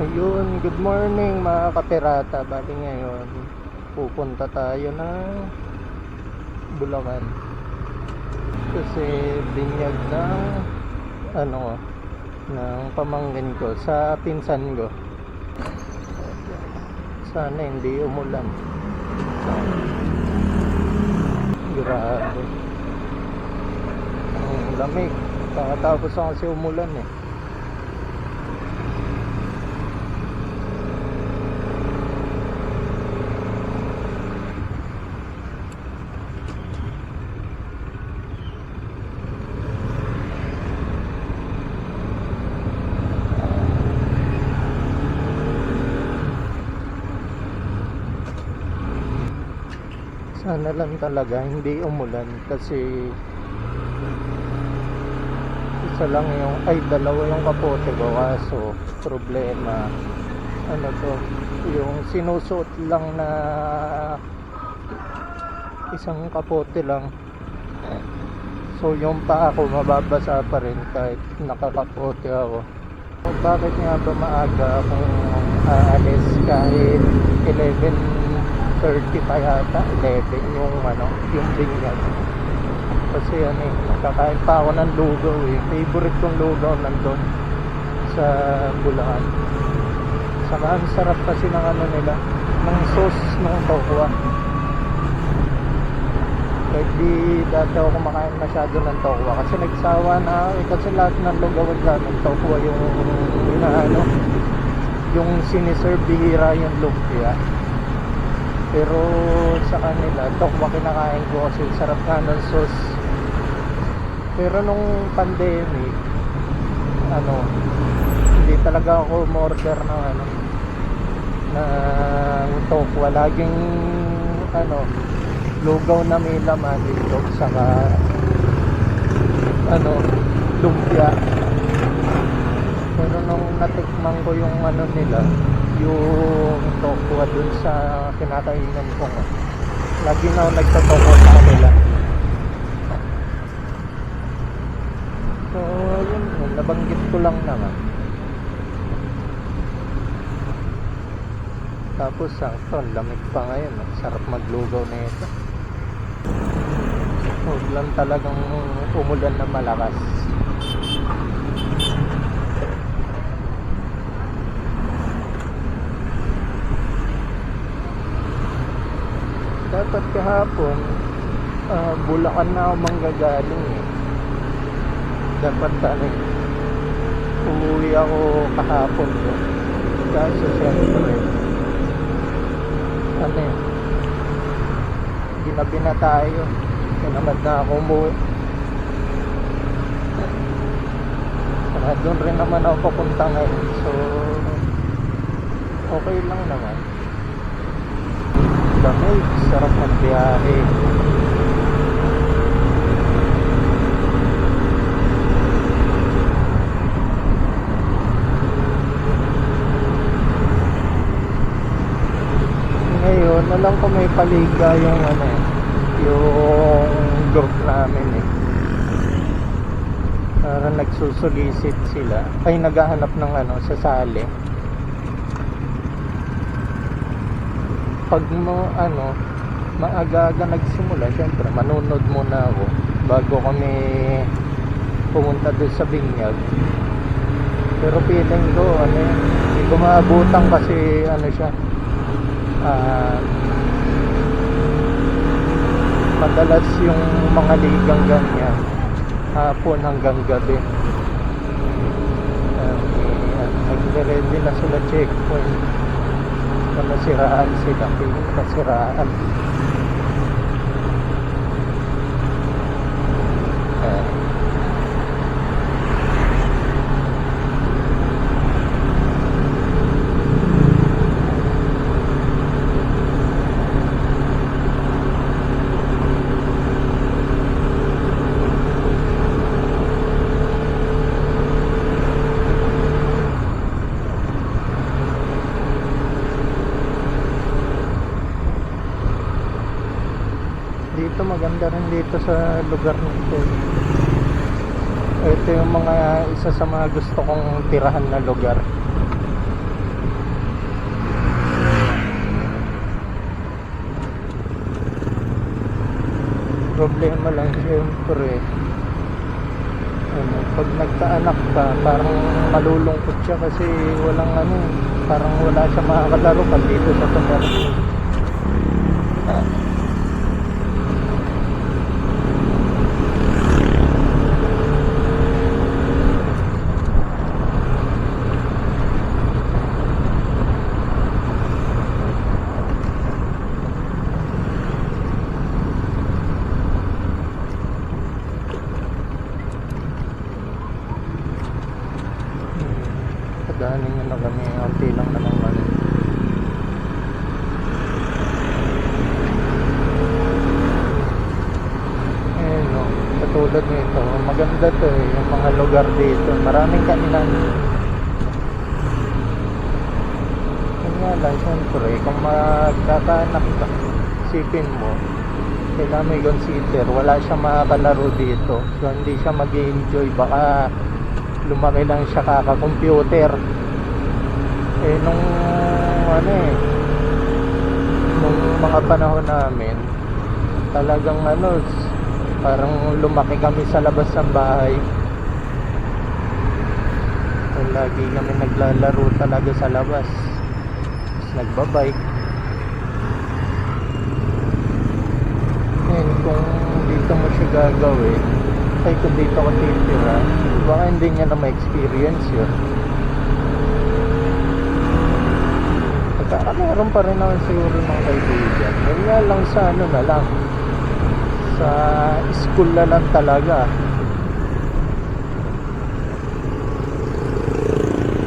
Ayun, good morning mga kapirata. Bali ngayon, pupunta tayo ng Bulacan. Kasi binyag ng ng pamangkin ko sa pinsan ko. Sana hindi umulan. Grabe. Ang lamig. Kakatapos lang kasi umulan eh. Sana lang talaga hindi umulan kasi dalawa yung kapote ko, kaso problema yung sinusuot lang na isang kapote lang, so yung paa ko mababasa pa rin kahit nakakapote ako. Bakit nga ba maaga akong aalis kahit 11:30 pa yata, 11 yung binyag? Kasi nakakain pa ako ng lugaw eh. Favorite kong lugaw nandun sa Bulacan. Saka ang sarap kasi ng nila, ng sauce ng tokwa. Kahit di dati ako kumakain masyado ng tokwa kasi nagsawa na ako eh, kasi lahat ng lugaw ng tokwa yung siniserve, bihira yung lumpia. Pero sa kanila, tokwa kinakain ko kasi sarap nga ng sauce. Pero nung pandemic, hindi talaga ako umorder ng tokwa. Laging lugaw na may laman dito, saka lumpia. Pero nung natikman ko yung nila, yung tokwa dun sa kinakainan ko, lagi na ako nagtotokwa sa kanila. So yun, nabanggit ko lang naman. Tapos ang lamig pa ngayon, sarap maglugaw na ito. Huwag lang talagang umulan na malakas. Dapat kahapon Bulacan na ako manggagaling eh. Dapat uuwi ako kahapon ko. Kaso siyempre ginabi na tayo. Kinamad na ako umuwi. Saka doon rin naman ako papunta ngayon. So okay lang naman. Damig, sarap magbiyahe. Ngayon, alam ko may paliga yung yung group namin eh. Parang nagsusulisit sila. Ay, naghahanap ng sasali. Pag maaga-aga nagsimula, syempre manunod muna ako bago kami pumunta doon sa binyag. Pero feeling ko hindi ko maabutan kasi siya madalas yung mga ligang ganyan hapon hanggang gabi. Nagre-ready na sila checkpoint. Nasiraan sila, pinakasiraan. Dito maganda rin dito sa lugar nito. Ito yung isa sa mga gusto kong tirahan na lugar. Problema lang siyempre, ano, pag nagkaanak ka, parang malulungkot siya kasi walang ano, parang wala siya makakalaro pag dito sa Tomarzo. Padaanin nyo na kami, unti lang naman ano. Ayun no, katulad nito, maganda to eh, yung mga lugar dito, maraming kainan. Yun nga lang, syempre, kung magkakaanak ka, isipin mo, kailangan may consider, wala siyang makakalaro dito, so hindi siya mag-enjoy, baka lumaki lang siya kaka-computer. Eh nung ano eh, nung mga panahon namin, talagang ano, parang lumaki kami sa labas ng bahay. So, lagi kami naglalaro talaga sa labas. Tapos nagbabike. And kung dito mo siya gagawin, ay kung dito ka titira, baka hindi niya na ma-experience yun. Meron pa rin naman siguro ng kaibigan. Yun nga lang sa ano na lang, sa school na lang talaga.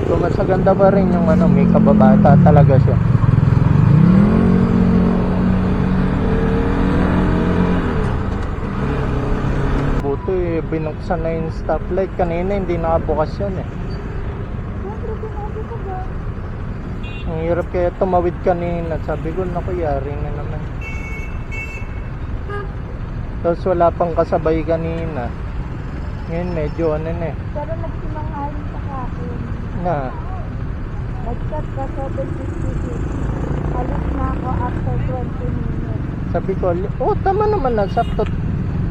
So mas maganda pa rin yung ano, may kababata talaga siya. Buto eh, binuksan na yung stoplight kanina, hindi nakabukas yan eh. Ang hirap kaya tumawid kanina. Sabi ko, naku, yari na naman. Tapos wala pang kasabay kanina. Ngayon medyo ano na eh. Pero nagsimangaling sa akin. Na, Nag-chat ka 7:56. Alis na ako after 20 minutes. sabi ko, oh tama naman na, sakto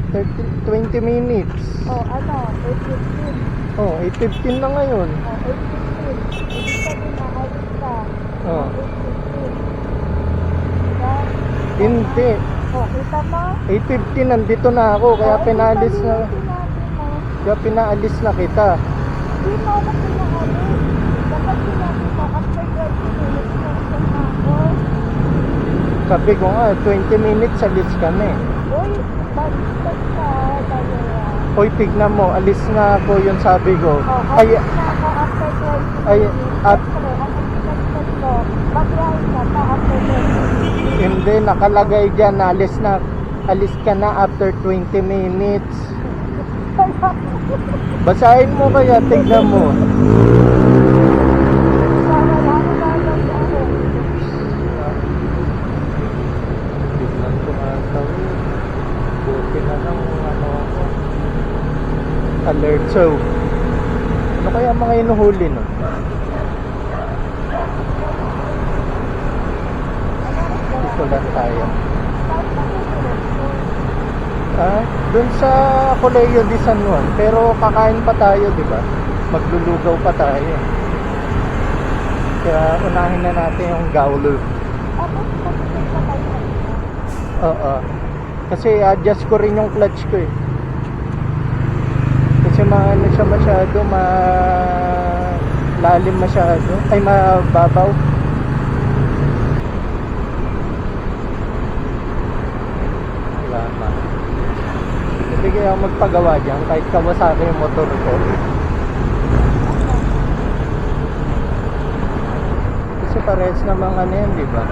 20 minutes. O ano, 8:15. Oh, 8:15 na ngayon. O 8:15. Ibig sabihin na alis ka. Oh. 8:15. Diba? Hindi. O, kita mo? 8:15 nandito na ako, kaya pinaalis na. Kaya pinaalis na kita. Hindi mo ako pinaalis. Dapat sinabi mo, after 20 minutes na ako. Sabi ko nga, 20 minutes alis kami. Uy, baliktad ka, dalawa. Hoy, tignan mo, alis na ako, yun sabi ko. O, Ay, alis na ako after 20 ay, minutes. at Siyempre, ang pinagtad ko, babiyahin ka pa after 20 minutes. hindi, nakalagay dyan, alis ka na after 20 minutes. Basahin mo kaya, tignan mo. Tignan ko nga tawid. Buti na lang ano ako. Alert show. Ano kaya mga inuhuli nun? Dito lang tayo. Doon sa Colegio de San Juan, pero kakain pa tayo, di ba? Maglulugaw pa tayo. Kaya unahin na natin yung Gaulo. Oo. Kasi adjust ko rin yung clutch ko eh. Kasi ano siya masyado, lalim masyado. Ay, mababaw. Wala. Hindi kaya ako magpagawa dyan kahit Kawasaki yung motor ko. Kasi parehas namang ano yan, di ba?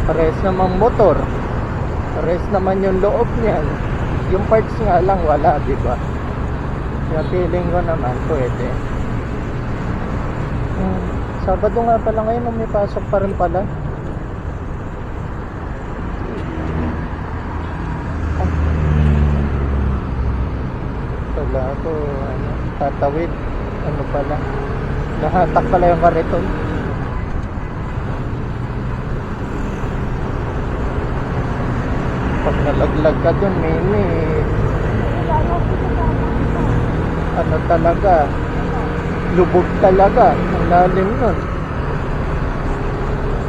Parehas namang motor. Parehas naman yung loob niyan. Yung parts nga lang wala, di ba? Kaya feeling ko naman pwede. Sabado nga pala ngayon, may pasok pa rin pala. Wala ako, tatawid. Ano pala? Nahatak pala yung kariton. Pag nalaglag ka dun, Mimi, Wala na ako sa kama. ano talaga, lubog talaga. Ang lalim nun.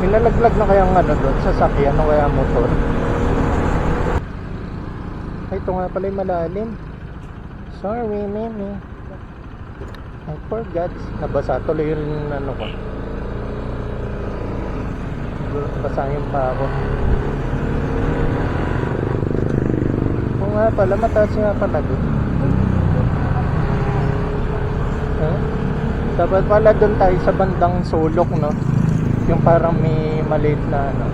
May nalaglag na kayang ano doon, sasakyan o kaya motor. Ay, ito nga pala yung malalim. Sorry, Mimi. I forgot. Nabasa tuloy yung ano ko. Basahin pa ako. Oo nga pala, mataas nga pala doon. Huh? Dapat pala doon tayo sa bandang sulok, no? Yung parang may maliit na ano.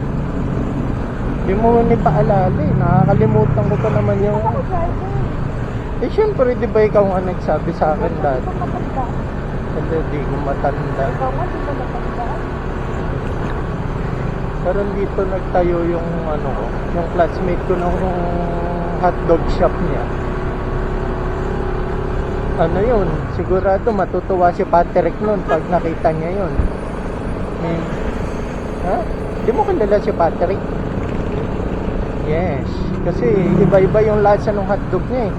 Hindi mo ni paalala eh. Nakakalimutan ko pa naman yung... Ako driver. Eh syempre, di ba ikaw nga nagsabi sa akin dati? Ikaw matanda. Hindi, di ko matanda. Ikaw nga, di ba matanda? Pero dito nagtayo yung ano ko, yung classmate ko nung hotdog shop niya. Ano yun, sigurado matutuwa si Patrick nun pag nakita niya yun. Ha? Di mo kilala si Patrick? Yes, kasi iba-iba yung lasa ng hotdog niya eh.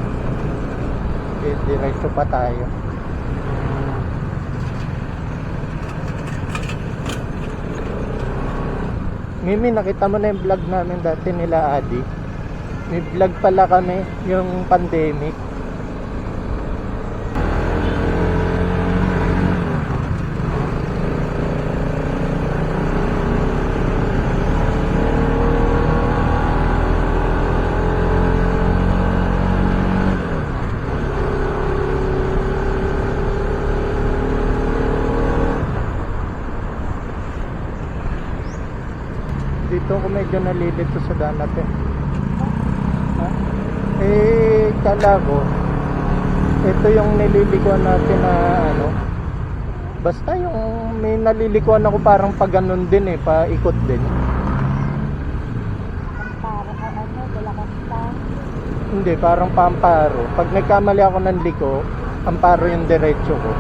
Diretso pa tayo. Mimi, nakita mo na yung vlog namin dati nila Adi. May vlog pala kami, yung pandemic. Dito ako medyo nalilito sa dagat eh. Ha? Eh, kala ko ito yung nililikuan natin na ano. Basta yung may nalilikuan ako parang pa ganun din eh, paikot din. Para ka ano, wala kang stand. Hindi, parang pamparo. Pag nagkamali ako ng liko, amparo yung diretso ko.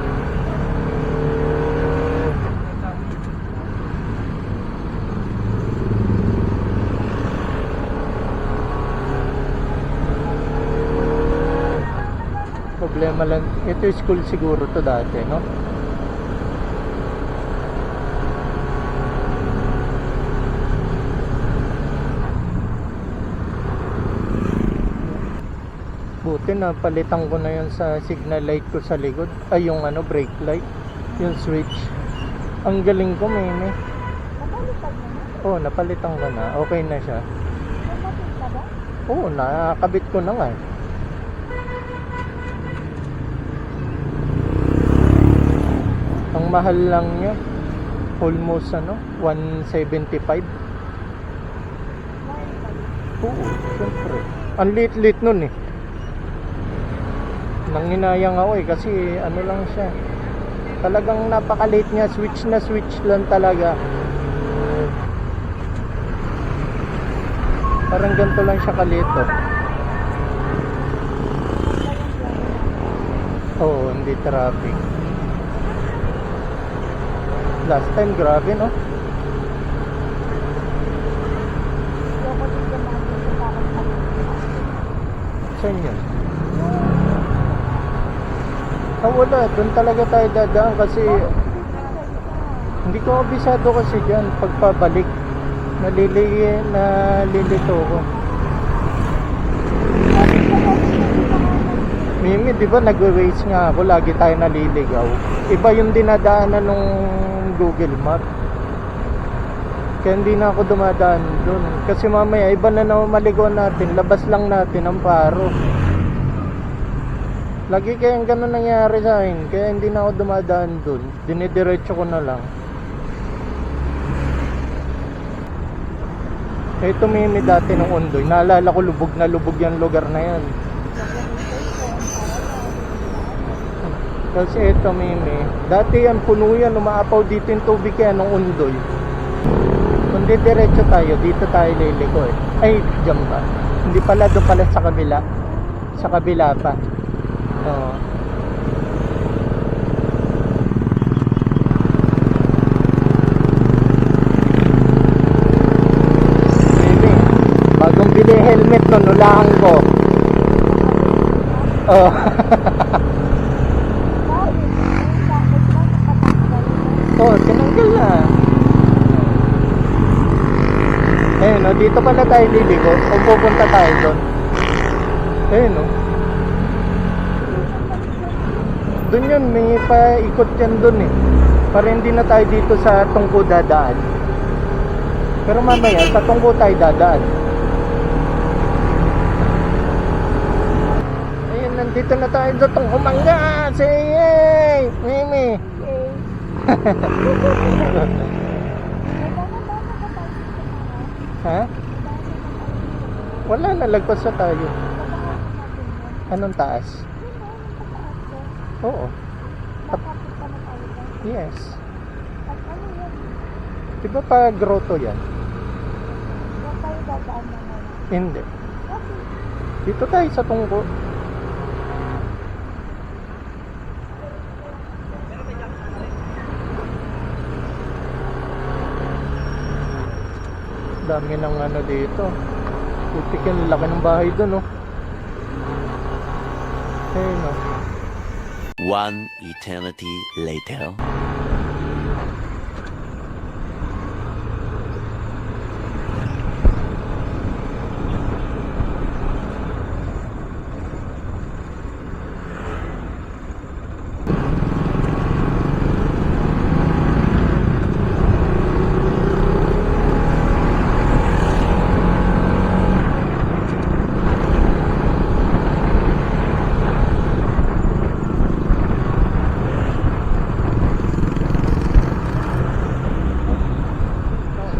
Problema lang, ito yung school siguro to dati, no? Buti na palitan ko na yun sa signal light ko sa likod. Ay, yung ano, brake light. Yung switch. Ang galing ko, Mimi. Napalitan mo na? Oo, napalitan ko na. Okay na siya. Napalitan ka ba? Oo, nakakabit ko na nga eh. Ang mahal lang niya. Almost ano, 175. Oo, syempre. Ang liit-liit nun eh. Nanginayang ako eh kasi ano lang siya. Talagang napakaliit niya, switch na switch lang talaga. Parang ganito lang siya kaliit oh. Oo, hindi traffic. Last time grabe no. Ayoko din naman yung parang Saan yun? Ah, wala. Doon talaga tayo dadaan kasi hindi ko abisado kasi dyan. Pagpabalik, nalilito ko. Mimi, di ba nagwe-waste nga ako? Lagi tayo naliligaw. Iba yung dinadaanan nung Google Map. Kaya hindi na ako dumadaan doon. Kasi mamaya, iba na naman maligaw natin. Labas lang natin ang paro. Lagi kayang ganun nangyari sa akin. Kaya hindi na ako dumadaan doon. Dinidiretso ko na lang. Ito Mimi dati nung Undoy. Naalala ko lubog na lubog yung lugar na yan. Kasi ito Mimi. Dati yan puno yan. Umaapaw dito yung tubig kaya nung Undoy. Kung diretso tayo, dito tayo liliko eh. Ay, dyan ba? Hindi pala, doon pala sa kabila. Sa kabila pa. Oo. Baby, bagong bilihin helmet nun, nulaan ko. Oh. Oh, tinanggal na. Ayun, no, dito pala tayo liligo. Kung pupunta tayo doon. Ayun, no. Doon yun, may paikot yan doon eh. Para hindi na tayo dito sa Tungko dadaan. Pero mamaya, sa Tungko tayo dadaan. Ayun, nandito na tayo sa Tungko Mangga. Say, Mimi. Ha? Wala, nalagpas na tayo. Anong taas? Oo. Yes. Diba pa grotto yan? Hindi. Dito tayo sa Tungko. Dami ng ano dito. Putik yung laki ng bahay doon, oh. Ayun, oh. One eternity later.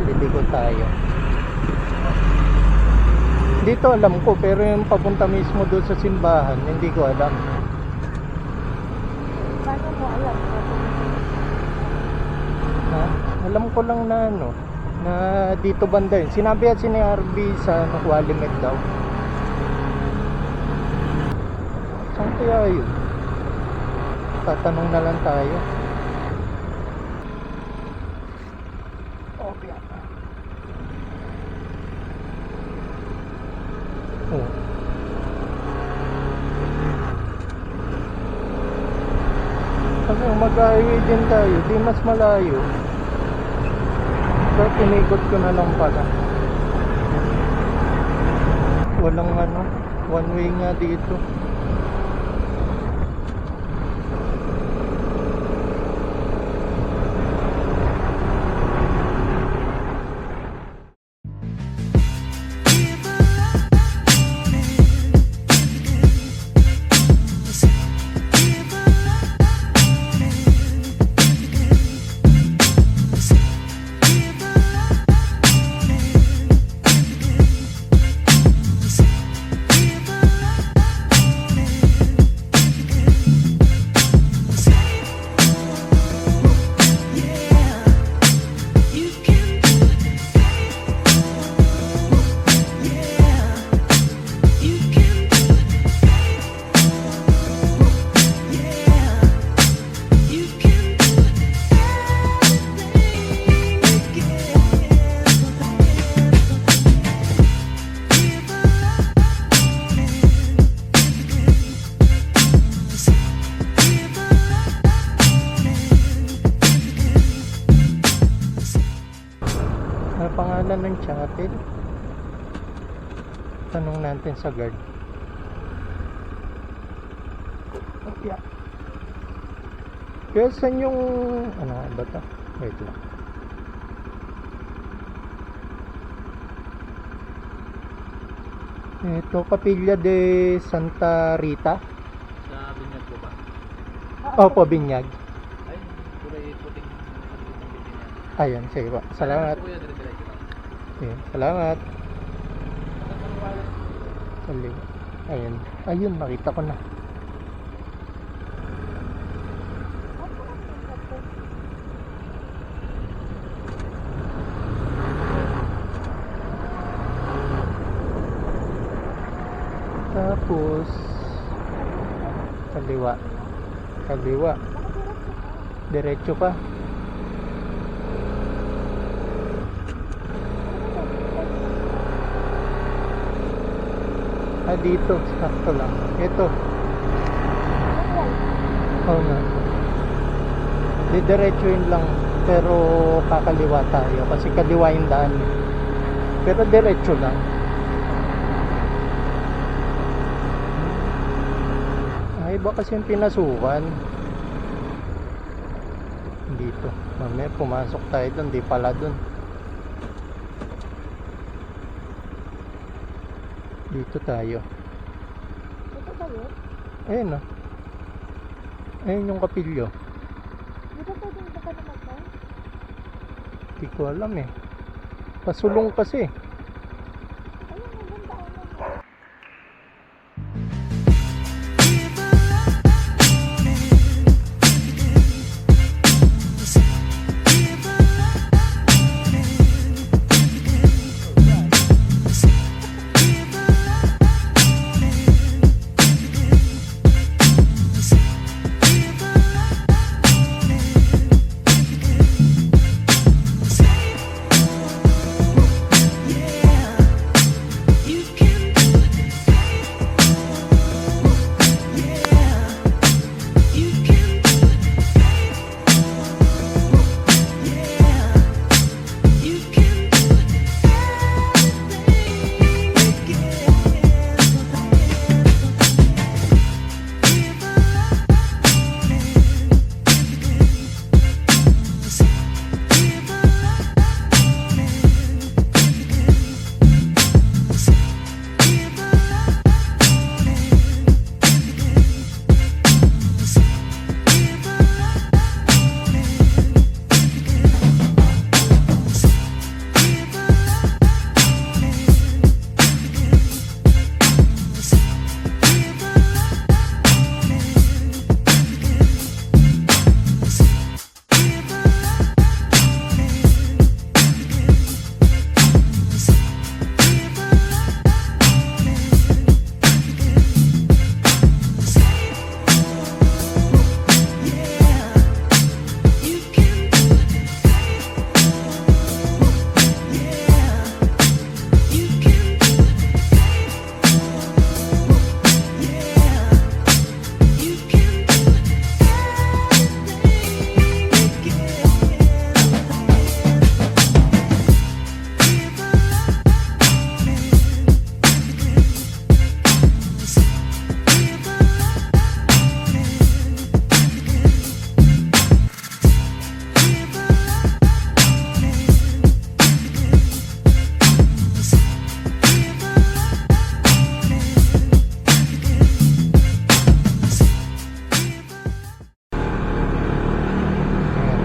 Liligo tayo. Dito alam ko, pero yung papunta mismo doon sa simbahan, hindi ko alam. Paano mo alam? Ha? Alam ko lang na ano, na dito banda yun. Sinabi at si RB sa Walimit daw. Saan kaya yun? Tatanong na lang tayo. Okay. Oh. Kasi mag-highway din tayo, di mas malayo. So, tinikot ko na lang pala. Walang ano, one way nga dito. Ano pangalan ng chapel? Tanong natin sa guard. Okay. Kaya saan yung ano ba ito? Wait lang. Ito, Capilla de Santa Rita. Sa binyag po ba? Opo, Binyag. Ay, kulay puting binyag. Ayun, sige po. Salamat. Kuya, dire-diretso lang. Ayun, salamat. Saling. Ayun. Ayun, makita ko na. Tapos kaliwa. Kaliwa. Diretso pa. Ah, dito. Sakto lang. Ito. Ayan. Oo nga. Didiretsuin lang. Pero kakaliwa tayo. Kasi kaliwa yung daan. Pero diretso lang. Ay, iba kasi yung pinasukan. Dito. Mamaya pumasok tayo doon. Di pala doon. Dito tayo. Ito ba yun? Ayun o. Ayun yung kapilyo. Di ba pwedeng baka naman ba? Di ko alam eh. Pasulong kasi. Ayun, maganda ano.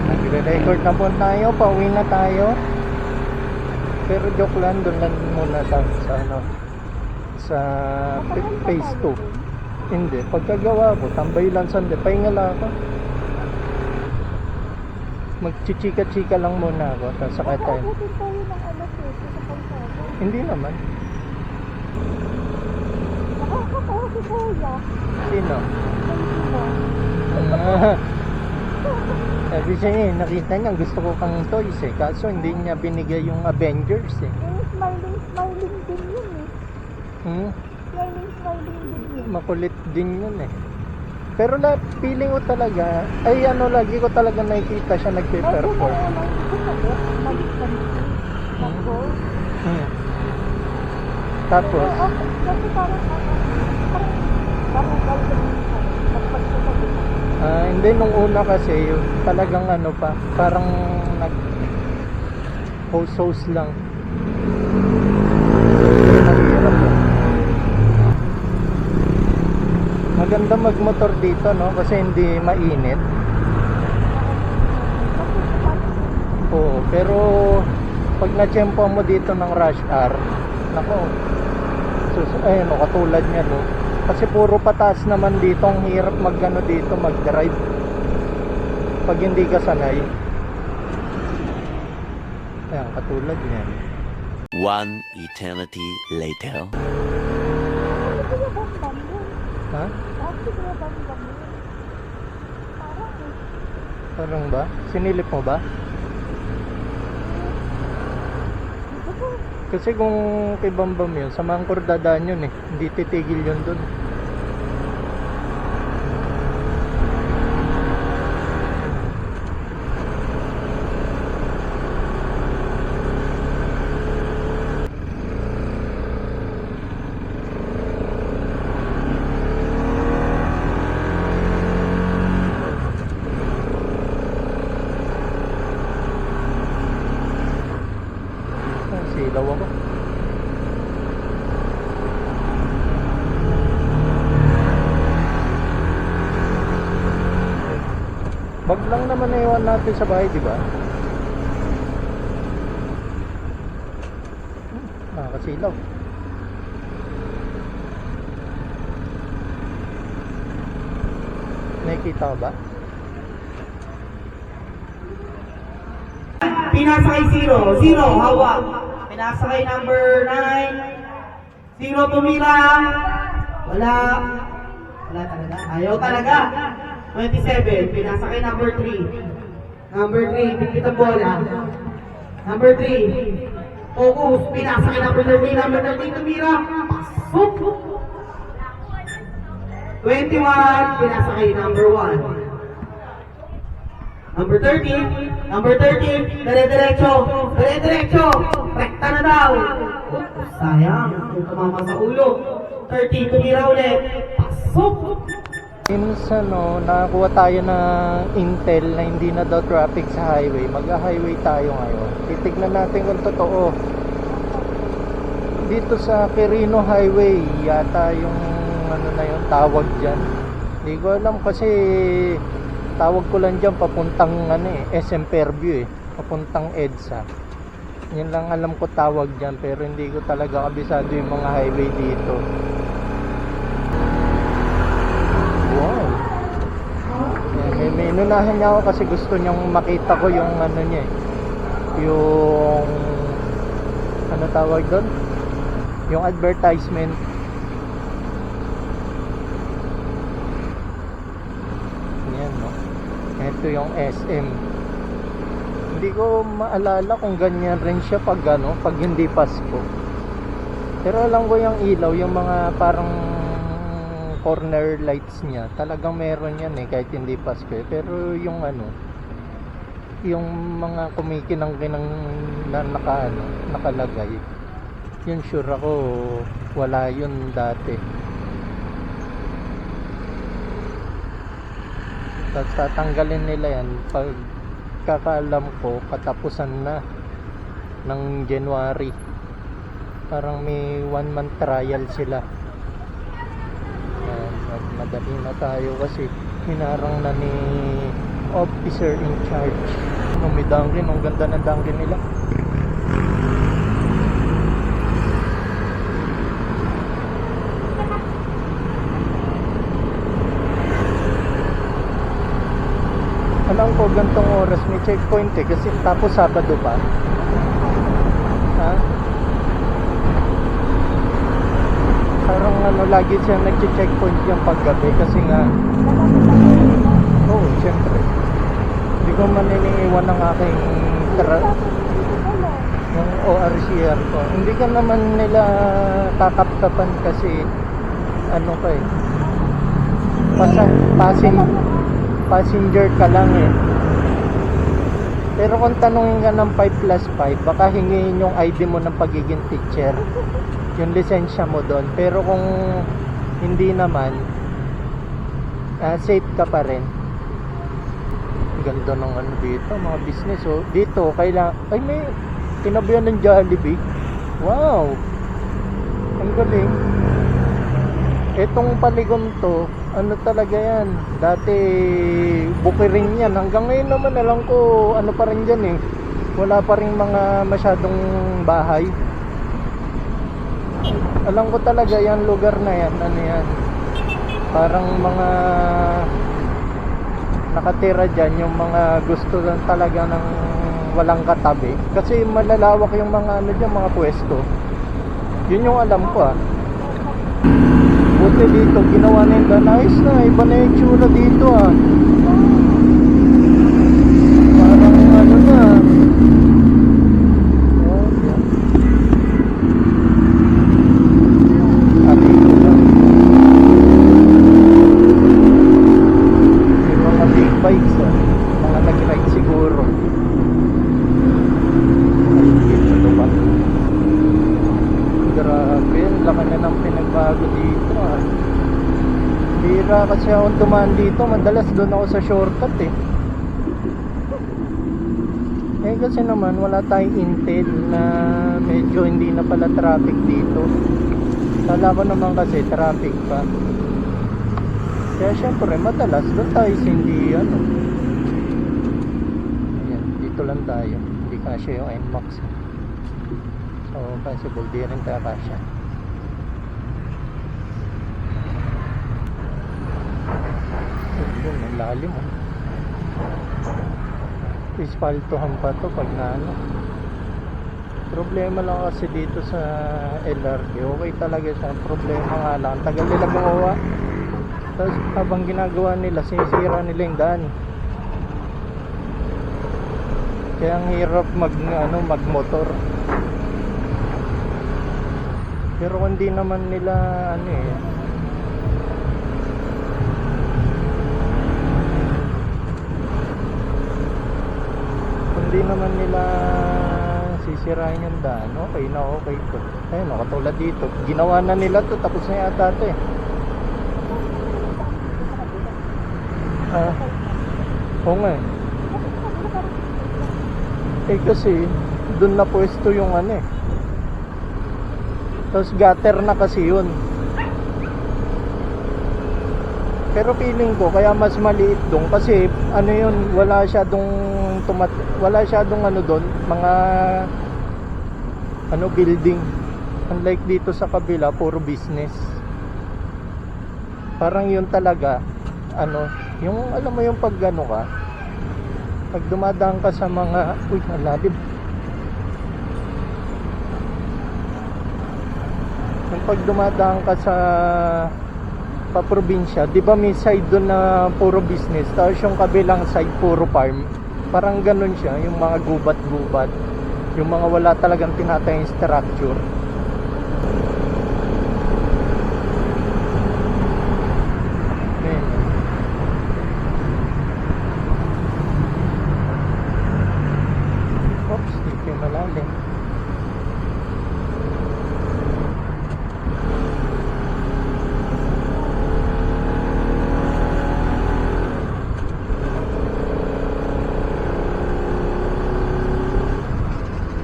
Nagre-record na po tayo, pauwi na tayo. Pero joke lang, doon lang muna tayo sa ano, sa phase 2. Hindi, pagkagawa ko, tambay lang sandi, pahinga lang ako. Magchichika-chika lang muna ako, tapos sakay tayo. Abutin tayo ng alas 7 sa kalsada. Hindi naman. Nakakatawa si Kuya. Sino? Hindi mo. Ah, sabi siya eh, nakita niya gusto ko kang toys eh. Kaso hindi niya binigay yung Avengers eh. Yung smiling din yun eh. Hmm? Smiling din yun. Makulit din yun eh. Pero na feeling ko talaga, ay ano lagi ko talaga nakikita siya nagpe-perform. Hmm. Tapos, Kasi parang nagpagsasabi na. hindi nung una kasi yung talagang ano pa, parang nag host lang. Mahirap eh. Maganda magmotor dito no kasi hindi mainit. Oo, pero pag na-tsempo mo dito ng rush hour, nako. Ayun, no, katulad niya no. Kasi puro pataas naman dito, ang hirap magano dito, mag-drive. Pag hindi ka sanay. Ayan, katulad niyan. One eternity later. Ha? Parang ba? Sinilip mo ba? Kasi kung kay Bambam yun, sa Mangkor dadaan yun eh. Hindi titigil yun dun. Silaw ako. Bag lang naman naiwan natin sa bahay, di ba? Nakakasilaw. Nakikita ka ba? Pinasakay 0. 0, hawak. Pinasakay number 9. 0, tumira. Wala. Wala talaga. Ayaw talaga. 27, pinasakay number 3. Number 3, pipit ang bola. Number 3, focus. Pinasakay number 13. Number 13, tumira. Pasok. 21, pinasakay number 1. Number 13, dire-diretso, rekta na daw. Sayang, kung tumama sa ulo. 13, tumira ulit. Pasok! Minsan nakakuha tayo ng intel na hindi na daw traffic sa highway. Mag-highway tayo ngayon. Titignan natin kung totoo. Dito sa Quirino Highway, yata yung tawag dyan. Hindi ko alam kasi tawag ko lang dyan papuntang SM Fairview papuntang EDSA. Yan lang alam ko tawag dyan, pero hindi ko talaga kabisado yung mga highway dito. Wow. Yan, may inunahan niya ako kasi gusto niyang makita ko yung niya yung tawag doon, yung advertisement. Ito yung SM. Hindi ko maalala kung ganyan rin siya pag hindi Pasko. Pero alam ko yung ilaw, yung mga parang corner lights niya, talagang meron yan kahit hindi Pasko Pero yung yung mga kumikinang-kinang na nakalagay, yun sure ako wala yun dati. Tatanggalin nila yan pag kakaalam ko katapusan na ng January. Parang may 1 month trial sila. Madali na tayo kasi hinarang na ni officer in charge. May dangin, ang ganda ng dangin nila. Alam ko gantong oras may checkpoint kasi tapos Sabado pa. Ha? Parang lagi siya nagche-checkpoint yung paggabi kasi nga syempre hindi ko man iniiwan ng aking yung ORCR ko. Hindi ka naman nila kakapkapan kasi passenger ka lang Pero kung tanongin ka ng 5+5, baka hingin yung ID mo ng pagiging teacher, yung lisensya mo doon. Pero kung hindi naman, safe ka pa rin. Ganda ng dito, mga business. Dito, may tinabihan ng Jollibee. Wow! Ang galing. Etong Paligom to, talaga yan. Dati bukirin yan. Hanggang ngayon naman alam ko pa rin dyan Wala pa rin mga masyadong bahay. Alam ko talaga yan lugar na yan. Yan? Parang mga nakatira dyan yung mga gusto lang talaga ng walang katabi. Kasi malalawak yung mga dyan, mga pwesto. Yun yung alam ko Buti dito, ginawa na yung nice na. Iba na yung tsura dito Parang na. bago dito ah. Bira kasi akong dumaan dito, madalas doon ako sa shortcut eh. Eh kasi naman wala tayong intel na medyo hindi na pala traffic dito. Kala ko naman kasi traffic pa. Kaya syempre madalas doon tayo sa hindi ano. Ayan, dito lang tayo. Hindi kasya yung NMAX. So possible di rin tayo kasya. Yun, ang lalim oh. Ispaltohan pa to pag na ano. Problema lang kasi dito sa LRT, okay talaga siya. Problema nga lang, tagal nila gumawa. Tapos habang ginagawa nila, sinisira nila yung daan. Kaya ang hirap magmotor. Pero hindi naman nila ano eh, hindi naman nila sisirain yung daan, okay na okay to. Ayun, katulad dito, ginawa na nila to, tapos na yata to eh. Oo nga eh. Eh kasi dun na pwesto yung ano eh, tapos gutter na kasi yun. Pero feeling ko kaya mas maliit doon kasi ano yun, wala siyadong ano doon, mga ano building. Unlike dito sa kabila, puro business. Parang yun talaga ano, yung alam mo yung pag ano ka, pag dumadaan ka sa mga ang lalim. Yung pag dumadaan ka sa paprobinsya, di ba may side doon na puro business, tapos yung kabilang side puro farm. Parang ganun siya, yung mga gubat-gubat, yung mga wala talagang tinatayang structure. Ayan. Oops, dito yung malalim.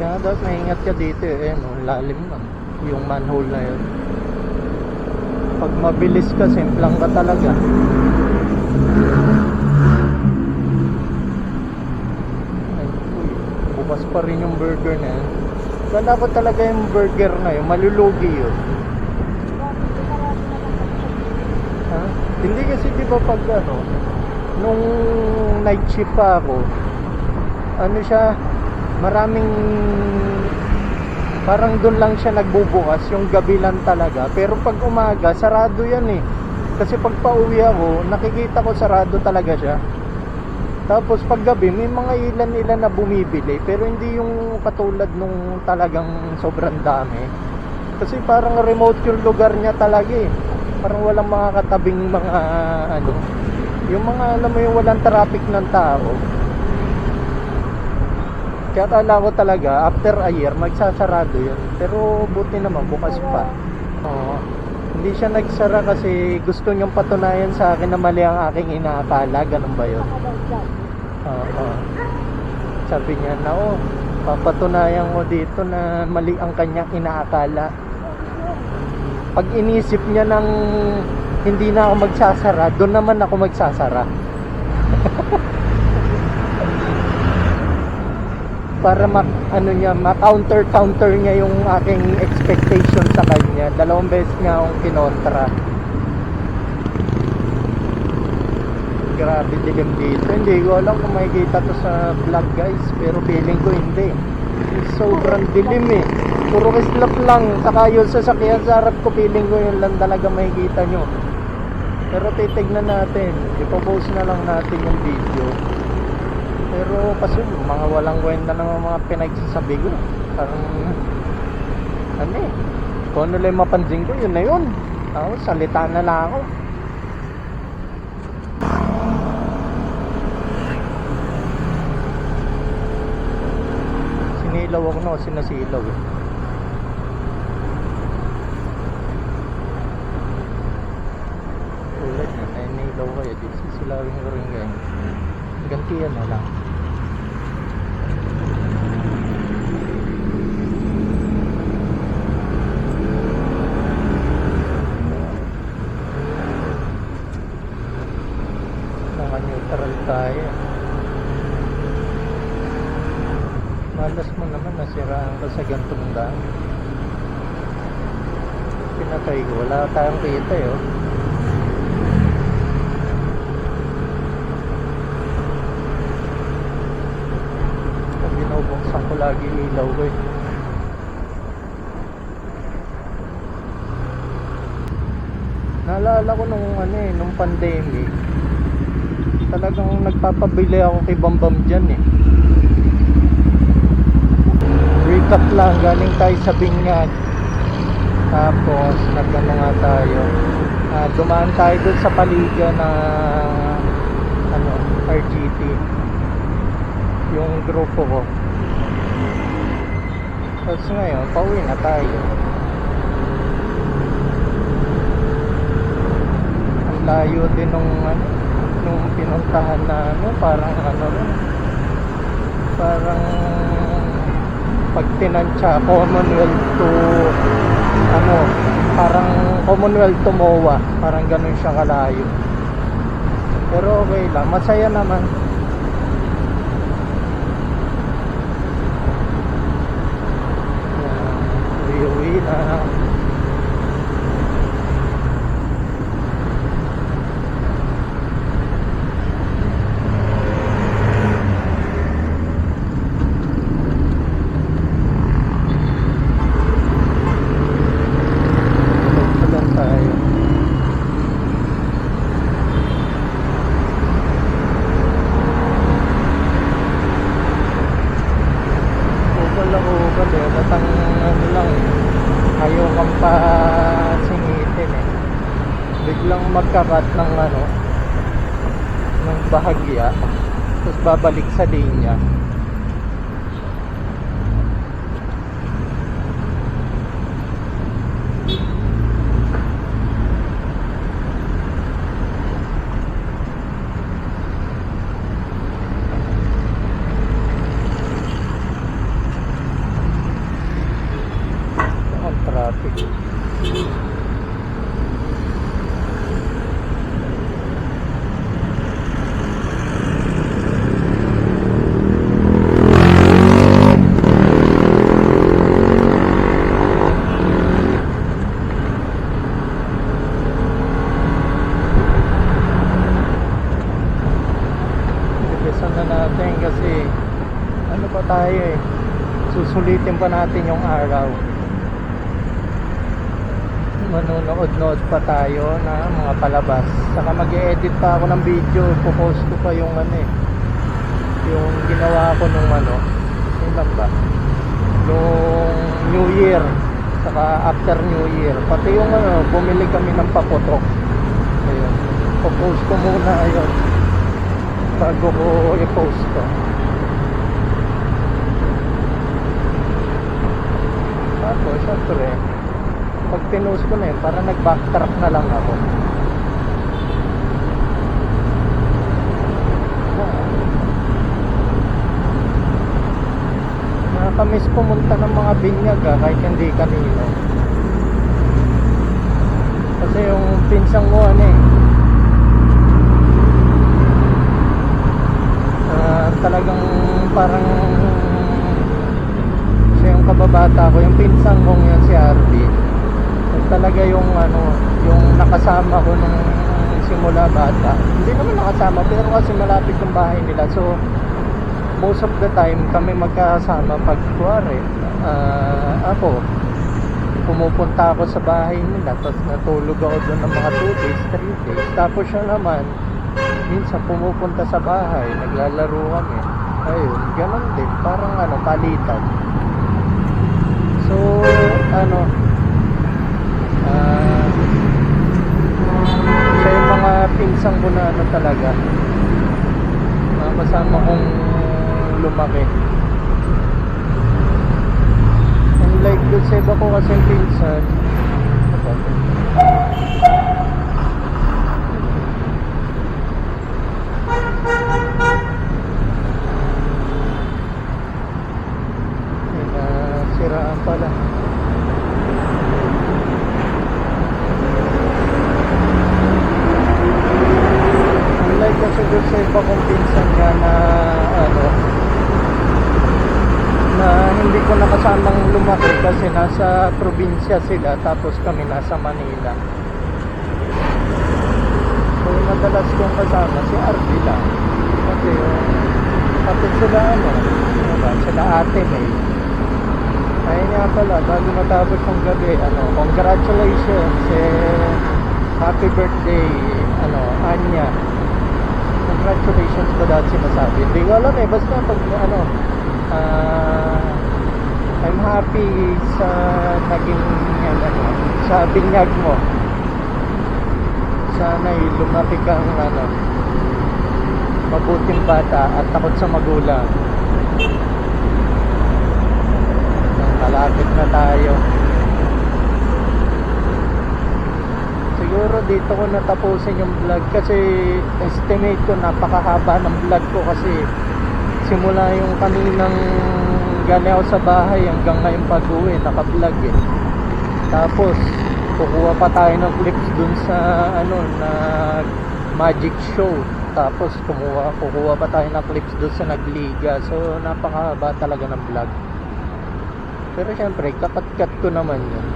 Kaya dapat maingat ka dito eh, no? Lalim man yung manhole na yun. Pag mabilis ka, simplang ka talaga. Ay, uy, bukas pa rin yung burger na yun. Kala ko talaga yung burger na yun, malulugi yun. Ha? Hindi kasi di ba pag ano, nung night shift pa ako, ano siya, maraming parang doon lang siya nagbubukas, yung gabi lang talaga. Pero pag umaga sarado yan eh, kasi pag pauwi ako nakikita ko sarado talaga siya. Tapos pag gabi may mga ilan na bumibili, pero hindi yung katulad nung talagang sobrang dami, kasi parang remote yung lugar niya talaga eh. Parang walang mga katabing mga ano, yung mga alam mo yung walang traffic ng tao. Kaya akala ko talaga after a year magsasarado yun, pero buti naman bukas pa. Oo. Hindi siya nagsara kasi gusto niyang patunayan sa akin na mali ang aking inaakala. Ganun ba yun? Oo. Sabi niya na papatunayan ko dito na mali ang kanyang inaakala. Pag inisip niya ng hindi na ako magsasara, doon naman ako magsasara. Para ma-counter niya yung aking expectation sa kanya. 2 beses nga akong kinontra. Grabe dilim dito. Hindi ko alam kung makikita to sa vlog guys, pero feeling ko hindi. Sobrang dilim eh. Puro kislap lang. Saka yung sasakyan sa harap ko, feeling ko yun lang talaga makikita nyo. Pero titignan natin. Ipopost na lang natin yung video. Pero kasi mga walang kwenta ng mga pinagsasabi ko. Parang ano eh, kung ano lang mapansin ko, yun na yun. Ako, salita na lang ako. Sinilaw ako na, sinasilaw eh. dalawin ko rin ganyan. Gantiyan na lang. Mga neutral tayo. Malas mo naman nasiraan ka sa gantong daan. Pinatay ko, wala tayong kita eh. Oh. Binubuksan ko lagi ilaw ko eh. Naalala ko nung pandemic, talagang nagpapabili ako kay Bambam dyan eh. Recap lang, galing tayo sa Binyag. Tapos nagano nga tayo, dumaan tayo dun sa paliga na RGT, yung grupo ko. Tapos ngayon pauwi na tayo. Ang layo din nung pinuntahan na parang parang pag tinansya Commonwealth to parang Commonwealth to MOA, parang ganun siya kalayo. Pero okay lang, masaya naman. Uwi na. Ayaw kang pa singitin eh. Biglang magkakat ng ng bahagya, tapos babalik sa linya. Traffic. Bilisan na natin kasi ano pa tayo eh, susulitin pa natin yung araw. Manonood-nood pa tayo na mga palabas. Saka mag-e-edit pa ako ng video. Ipopost ko pa yung yung ginawa ko nung yun ba? Nung New Year. Saka after New Year. Pati yung bumili kami ng paputok. Ayun. Ipopost ko muna ayun. Bago ko i-post to. Tapos, syempre, pag pinost ko na yun, parang nag-backtrack na lang ako. Nakakamiss pumunta ng mga binyag kahit hindi kanino. Kasi yung pinsang ko talagang parang siya yung kababata ko, yung pinsang kong yun si Arby. Talaga yung yung nakasama ko nung simula bata. Hindi naman nakasama pero kasi malapit yung bahay nila. So most of the time kami magkasama pag kuwari ako pumupunta ako sa bahay nila, tapos natulog ako doon ng mga 2 days, 3 days. Tapos siya naman minsan pumupunta sa bahay, naglalaro kami. Ayun, ganun din, parang palitan. So siya yung mga pinsang ko na talaga kasama kong lumaki. Unlike dun sa iba ko kasi pinsan, probinsya sila, tapos kami nasa Manila. So yung madalas kong kasama si Arby lang. Kasi kapit sila sila Ate May. Ayun nga pala, bago matapos ng gabi, congratulations, happy birthday, Anya. Congratulations ba dahil sinasabi? Hindi ko alam basta pag I'm happy sa naging sa binyag mo. Sana'y lumaki kang mabuting bata at takot sa magulang. Malapit na tayo. Siguro dito ko natapusin yung vlog kasi estimate ko napakahaba ng vlog ko kasi simula yung kaninang galing ako sa bahay hanggang ngayon pag-uwi naka-vlog tapos kukuha pa tayo ng clips dun sa na magic show, tapos kukuha pa tayo ng clips dun sa nagliga, so napakahaba talaga ng vlog. Pero syempre kakat-cut ko naman yun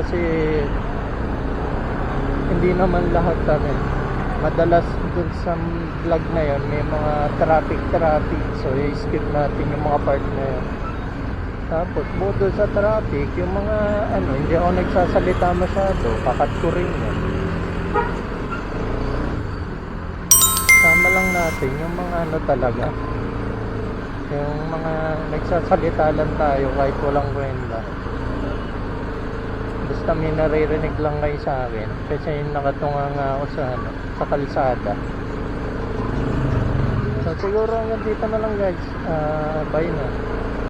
kasi hindi naman lahat madalas dun sa vlog na yun may mga traffic, so i-skip natin yung mga part na yun. Tapos budo sa traffic yung mga hindi ako nagsasalita masyado, kakat ko rin yun. Sama lang natin yung mga talaga, yung mga nagsasalita lang tayo kahit walang kwenta. Basta may naririnig lang kayo sa akin kasi nakatunga nga ako sa kalsada. So siguro hanggang dito na lang guys. Bye na.